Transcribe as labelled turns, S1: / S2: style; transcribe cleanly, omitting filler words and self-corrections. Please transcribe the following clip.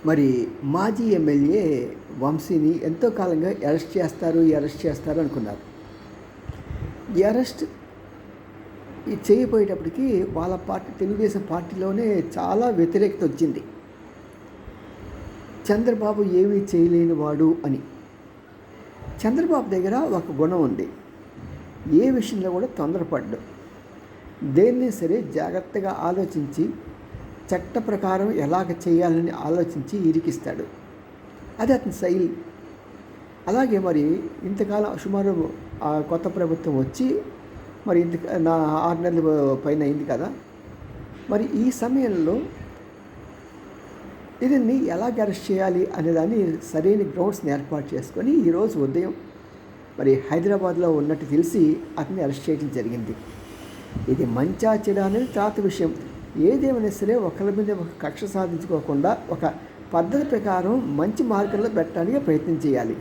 S1: మరి మాజీ ఎమ్మెల్యే వంశీని ఎంతో కాలంగా అరెస్ట్ చేస్తారు అనుకున్నారు. ఈ అరెస్ట్ చేయబోయేటప్పటికి వాళ్ళ పార్టీ తెలుగుదేశం పార్టీలోనే చాలా వ్యతిరేకత వచ్చింది. చంద్రబాబు ఏమీ చేయలేని వాడు అని. చంద్రబాబు దగ్గర ఒక గుణం ఉంది, ఏ విషయంలో కూడా తొందరపడ్డు, దేన్ని సరే జాగ్రత్తగా ఆలోచించి చట్ట ప్రకారం ఎలాగ చేయాలని ఆలోచించి ఇరికిస్తాడు. అది అతని శైలి. అలాగే మరి ఇంతకాలం సుమారు కొత్త ప్రభుత్వం వచ్చి మరి 6 నెలల పైన అయింది కదా. మరి ఈ సమయంలో దీన్ని ఎలాగ అరెస్ట్ చేయాలి అనేదాన్ని సరైన గ్రౌండ్స్ని ఏర్పాటు చేసుకొని ఈరోజు ఉదయం మరి హైదరాబాద్లో ఉన్నట్టు తెలిసి అతన్ని అరెస్ట్ చేయడం జరిగింది. ఇది మంచా చెడా అనేది తర్వాత విషయం. ఏదేమైనా సరే ఒకరి మీద ఒక కక్ష సాధించుకోకుండా ఒక పద్ధతి ప్రకారం మంచి మార్గంలో పెట్టడానికి ప్రయత్నం చేయాలి.